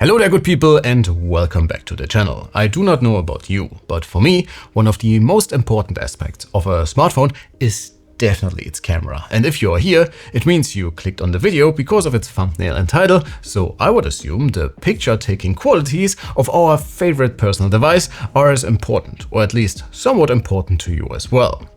Hello there good people and welcome back to the channel. I do not know about you, but for me, one of the most important aspects of a smartphone is definitely its camera. And if you are here, it means you clicked on the video because of its thumbnail and title, so I would assume the picture-taking qualities of our favorite personal device are as important, or at least somewhat important to you as well.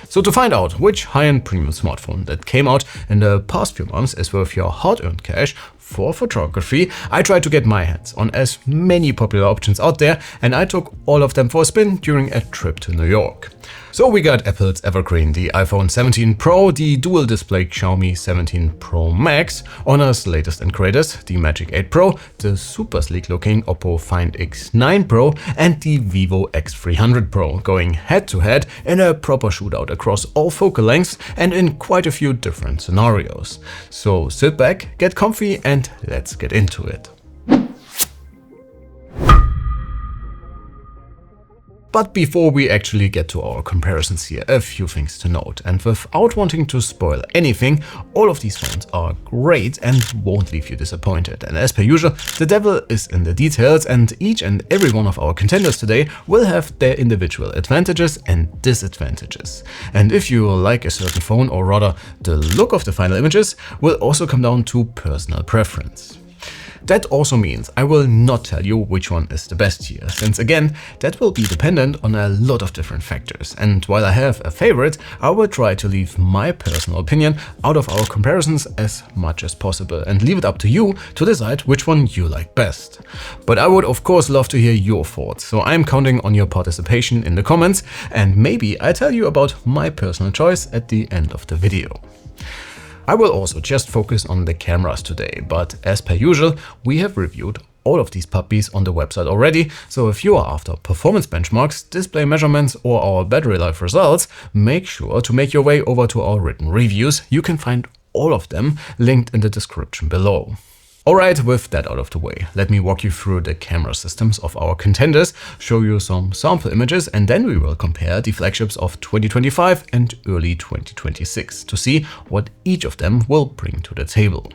So to find out which high-end premium smartphone that came out in the past few months is worth your hard-earned cash for photography, I tried to get my hands on as many popular options out there, and I took all of them for a spin during a trip to New York. So we got Apple's evergreen, the iPhone 17 Pro, the dual-display Xiaomi 17 Pro Max, Honor's latest and greatest, the Magic 8 Pro, the super sleek-looking Oppo Find X9 Pro, and the Vivo X300 Pro, going head-to-head in a proper shootout across all focal lengths and in quite a few different scenarios. So sit back, get comfy, and let's get into it. But before we actually get to our comparisons here, a few things to note. And without wanting to spoil anything, all of these phones are great and won't leave you disappointed. And as per usual, the devil is in the details, and each and every one of our contenders today will have their individual advantages and disadvantages. And if you like a certain phone, or rather the look of the final images, will also come down to personal preference. That also means I will not tell you which one is the best here, since again, that will be dependent on a lot of different factors. And while I have a favorite, I will try to leave my personal opinion out of our comparisons as much as possible and leave it up to you to decide which one you like best. But I would of course love to hear your thoughts, so I'm counting on your participation in the comments, and maybe I tell you about my personal choice at the end of the video. I will also just focus on the cameras today, but as per usual, we have reviewed all of these puppies on the website already, so if you are after performance benchmarks, display measurements, or our battery life results, make sure to make your way over to our written reviews. You can find all of them linked in the description below. Alright, with that out of the way, let me walk you through the camera systems of our contenders, show you some sample images, and then we will compare the flagships of 2025 and early 2026 to see what each of them will bring to the table.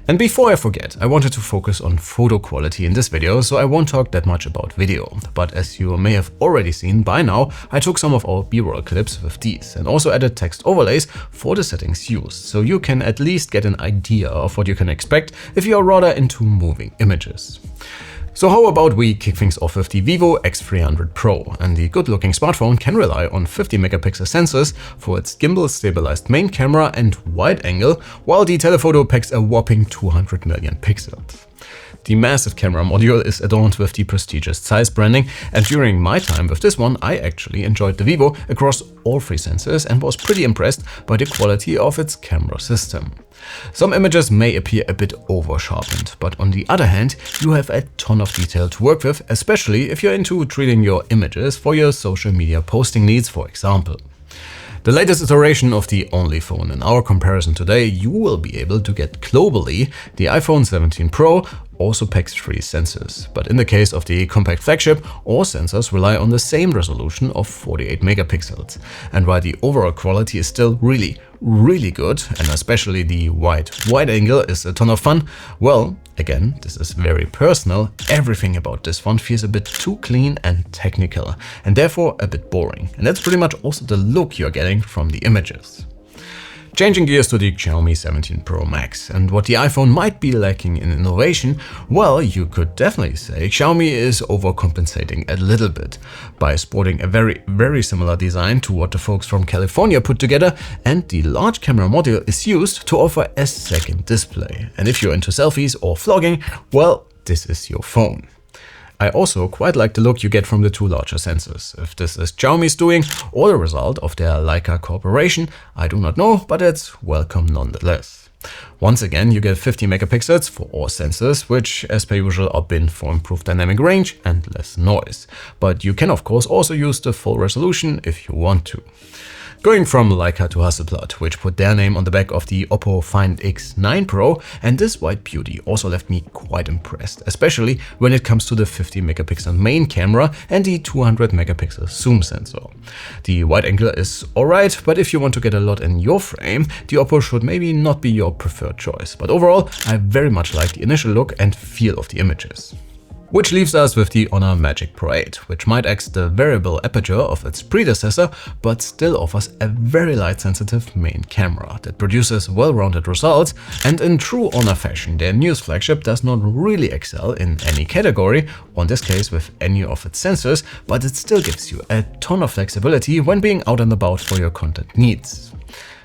And before I forget, I wanted to focus on photo quality in this video, so I won't talk that much about video. But as you may have already seen by now, I took some of our B-roll clips with these and also added text overlays for the settings used, so you can at least get an idea of what you can expect if you are rather into moving images. So how about we kick things off with the Vivo X300 Pro, and the good-looking smartphone can rely on 50 megapixel sensors for its gimbal-stabilized main camera and wide angle, while the telephoto packs a whopping 200 million pixels. The massive camera module is adorned with the prestigious Zeiss branding, and during my time with this one, I actually enjoyed the Vivo across all three sensors and was pretty impressed by the quality of its camera system. Some images may appear a bit over-sharpened, but on the other hand, you have a ton of detail to work with, especially if you're into treating your images for your social media posting needs, for example. The latest iteration of the only phone in our comparison today you will be able to get globally, the iPhone 17 Pro, also packs 3 sensors. But in the case of the compact flagship, all sensors rely on the same resolution of 48 megapixels. And while the overall quality is still really good, and especially the wide angle is a ton of fun, well, again, this is very personal, everything about this one feels a bit too clean and technical, and therefore a bit boring. And that's pretty much also the look you're getting from the images. Changing gears to the Xiaomi 17 Pro Max, and what the iPhone might be lacking in innovation, well, you could definitely say Xiaomi is overcompensating a little bit by sporting a very similar design to what the folks from California put together, and the large camera module is used to offer a second display. And if you're into selfies or vlogging, well, this is your phone. I also quite like the look you get from the two larger sensors. If this is Xiaomi's doing or the result of their Leica cooperation, I do not know, but it's welcome nonetheless. Once again, you get 50 megapixels for all sensors, which as per usual are binned for improved dynamic range and less noise. But you can of course also use the full resolution if you want to. Going from Leica to Hasselblad, which put their name on the back of the Oppo Find X9 Pro, and this white beauty also left me quite impressed, especially when it comes to the 50 megapixel main camera and the 200 megapixel zoom sensor. The wide angle is alright, but if you want to get a lot in your frame, the Oppo should maybe not be your preferred choice. But overall, I very much like the initial look and feel of the images. Which leaves us with the Honor Magic Pro 8, which might act the variable aperture of its predecessor, but still offers a very light-sensitive main camera that produces well-rounded results, and in true Honor fashion, their newest flagship does not really excel in any category, or in this case with any of its sensors, but it still gives you a ton of flexibility when being out and about for your content needs.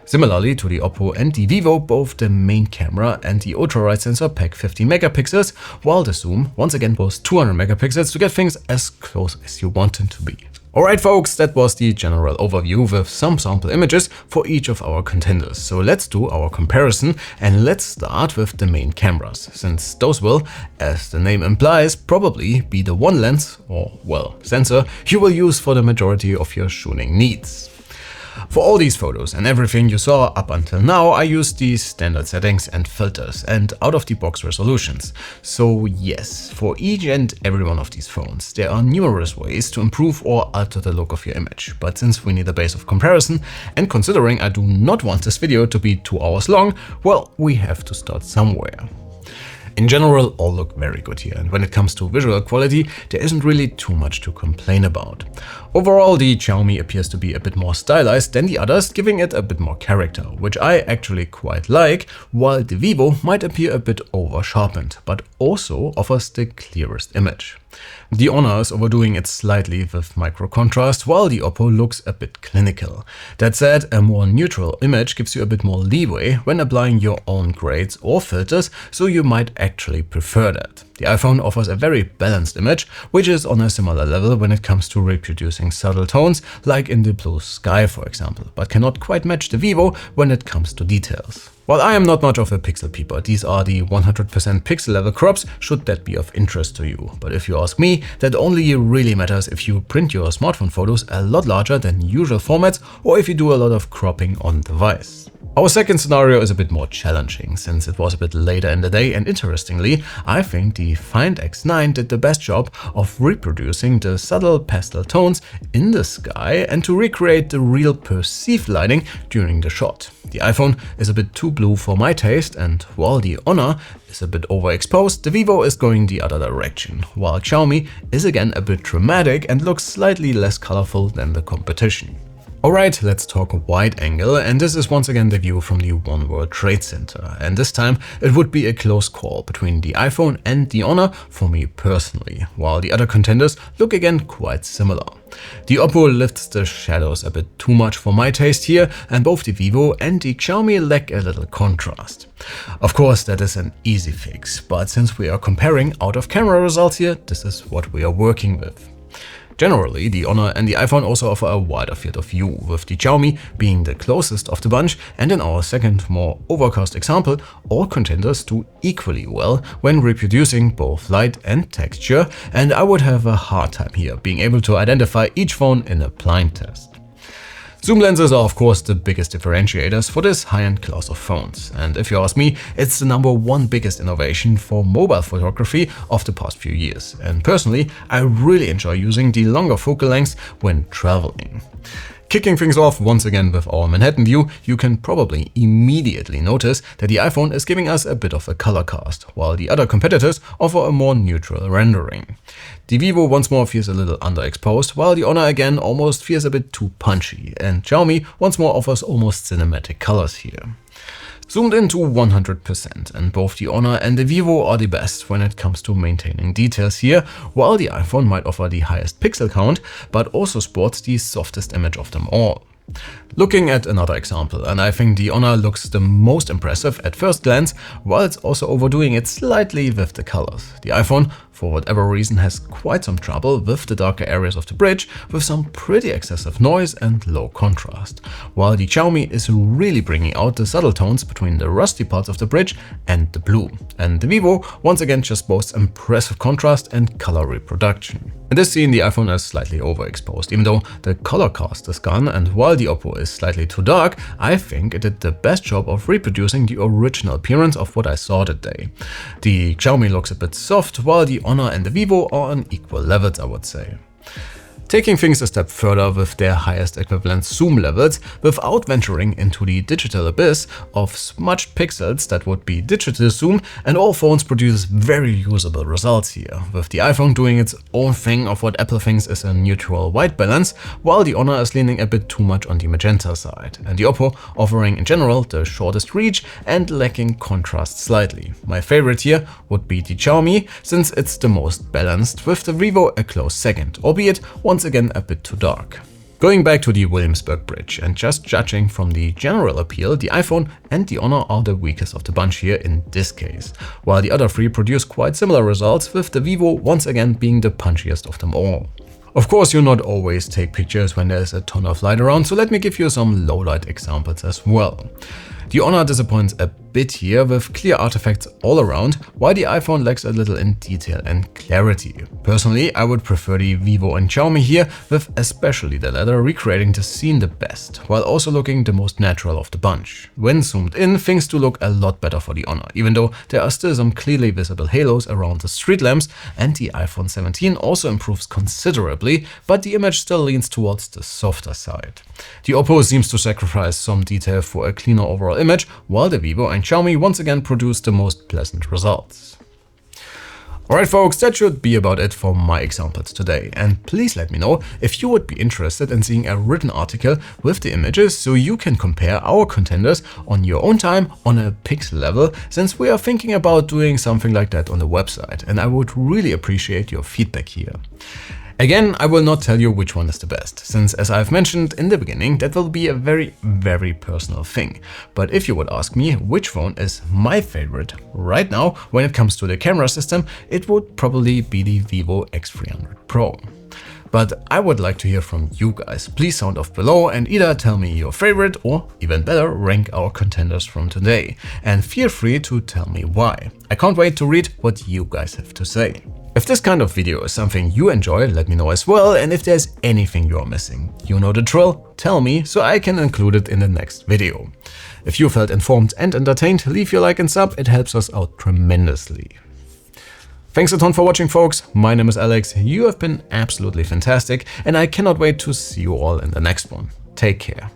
Similarly to the Oppo and the Vivo, both the main camera and the ultra-wide sensor pack 50 megapixels, while the zoom once again boasts 200 megapixels to get things as close as you want them to be. Alright folks, that was the general overview with some sample images for each of our contenders. So let's do our comparison, and let's start with the main cameras, since those will, as the name implies, probably be the one lens, or well, sensor, you will use for the majority of your shooting needs. For all these photos and everything you saw up until now, I used these standard settings and filters and out-of-the-box resolutions. So yes, for each and every one of these phones, there are numerous ways to improve or alter the look of your image. But since we need a base of comparison, and considering I do not want this video to be 2 hours long, well, we have to start somewhere. In general, all look very good here, and when it comes to visual quality, there isn't really too much to complain about. Overall, the Xiaomi appears to be a bit more stylized than the others, giving it a bit more character, which I actually quite like, while the Vivo might appear a bit over-sharpened, but also offers the clearest image. The Honor is overdoing it slightly with micro contrast, while the Oppo looks a bit clinical. That said, a more neutral image gives you a bit more leeway when applying your own grades or filters, so you might actually prefer that. The iPhone offers a very balanced image, which is on a similar level when it comes to reproducing subtle tones, like in the blue sky for example, but cannot quite match the Vivo when it comes to details. While I am not much of a pixel peeper, these are the 100% pixel level crops should that be of interest to you. But if you ask me, that only really matters if you print your smartphone photos a lot larger than usual formats or if you do a lot of cropping on device. Our second scenario is a bit more challenging, since it was a bit later in the day, and interestingly, I think the Find X9 did the best job of reproducing the subtle pastel tones in the sky and to recreate the real perceived lighting during the shot. The iPhone is a bit too blue for my taste, and while the Honor is a bit overexposed, the Vivo is going the other direction, while Xiaomi is again a bit dramatic and looks slightly less colorful than the competition. Alright, let's talk wide angle, and this is once again the view from the One World Trade Center, and this time it would be a close call between the iPhone and the Honor for me personally, while the other contenders look again quite similar. The Oppo lifts the shadows a bit too much for my taste here, and both the Vivo and the Xiaomi lack a little contrast. Of course, that is an easy fix, but since we are comparing out-of-camera results here, this is what we are working with. Generally, the Honor and the iPhone also offer a wider field of view, with the Xiaomi being the closest of the bunch, and in our second, more overcast example, all contenders do equally well when reproducing both light and texture, and I would have a hard time here being able to identify each phone in a blind test. Zoom lenses are of course the biggest differentiators for this high-end class of phones, and if you ask me, it's the #1 biggest innovation for mobile photography of the past few years, and personally I really enjoy using the longer focal lengths when traveling. Kicking things off once again with our Manhattan view, you can probably immediately notice that the iPhone is giving us a bit of a color cast, while the other competitors offer a more neutral rendering. The Vivo once more feels a little underexposed, while the Honor again almost feels a bit too punchy, and Xiaomi once more offers almost cinematic colors here. Zoomed in to 100%, and both the Honor and the Vivo are the best when it comes to maintaining details here, while the iPhone might offer the highest pixel count, but also sports the softest image of them all. Looking at another example, and I think the Honor looks the most impressive at first glance, while it's also overdoing it slightly with the colors. The iPhone for whatever reason, has quite some trouble with the darker areas of the bridge with some pretty excessive noise and low contrast, while the Xiaomi is really bringing out the subtle tones between the rusty parts of the bridge and the blue. And the Vivo once again just boasts impressive contrast and color reproduction. In this scene, the iPhone is slightly overexposed, even though the color cast is gone, and while the Oppo is slightly too dark, I think it did the best job of reproducing the original appearance of what I saw that day. The Xiaomi looks a bit soft, while the Honor and the Vivo are on equal levels, I would say. Taking things a step further with their highest equivalent zoom levels, without venturing into the digital abyss of smudged pixels that would be digital zoom, and all phones produce very usable results here, with the iPhone doing its own thing of what Apple thinks is a neutral white balance, while the Honor is leaning a bit too much on the magenta side, and the Oppo offering in general the shortest reach and lacking contrast slightly. My favorite here would be the Xiaomi, since it's the most balanced, with the Vivo a close second, albeit once again a bit too dark. Going back to the Williamsburg Bridge and just judging from the general appeal, the iPhone and the Honor are the weakest of the bunch here in this case, while the other three produce quite similar results, with the Vivo once again being the punchiest of them all. Of course, you not always take pictures when there's a ton of light around, so let me give you some low light examples as well. The Honor disappoints a bit here with clear artifacts all around, while the iPhone lacks a little in detail and clarity. Personally, I would prefer the Vivo and Xiaomi here, with especially the latter recreating the scene the best, while also looking the most natural of the bunch. When zoomed in, things do look a lot better for the Honor, even though there are still some clearly visible halos around the street lamps, and the iPhone 17 also improves considerably, but the image still leans towards the softer side. The Oppo seems to sacrifice some detail for a cleaner overall image, while the Vivo and Xiaomi once again produce the most pleasant results. Alright folks, that should be about it for my examples today, and please let me know if you would be interested in seeing a written article with the images so you can compare our contenders on your own time on a pixel level, since we are thinking about doing something like that on the website, and I would really appreciate your feedback here. Again, I will not tell you which one is the best, since as I've mentioned in the beginning, that will be a very personal thing. But if you would ask me which phone is my favorite right now when it comes to the camera system, it would probably be the Vivo X300 Pro. But I would like to hear from you guys. Please sound off below and either tell me your favorite or, even better, rank our contenders from today. And feel free to tell me why. I can't wait to read what you guys have to say. If this kind of video is something you enjoy, let me know as well, and if there's anything you're missing, you know the drill, tell me so I can include it in the next video. If you felt informed and entertained, leave your like and sub, it helps us out tremendously. Thanks a ton for watching folks, my name is Alex, you have been absolutely fantastic, and I cannot wait to see you all in the next one. Take care.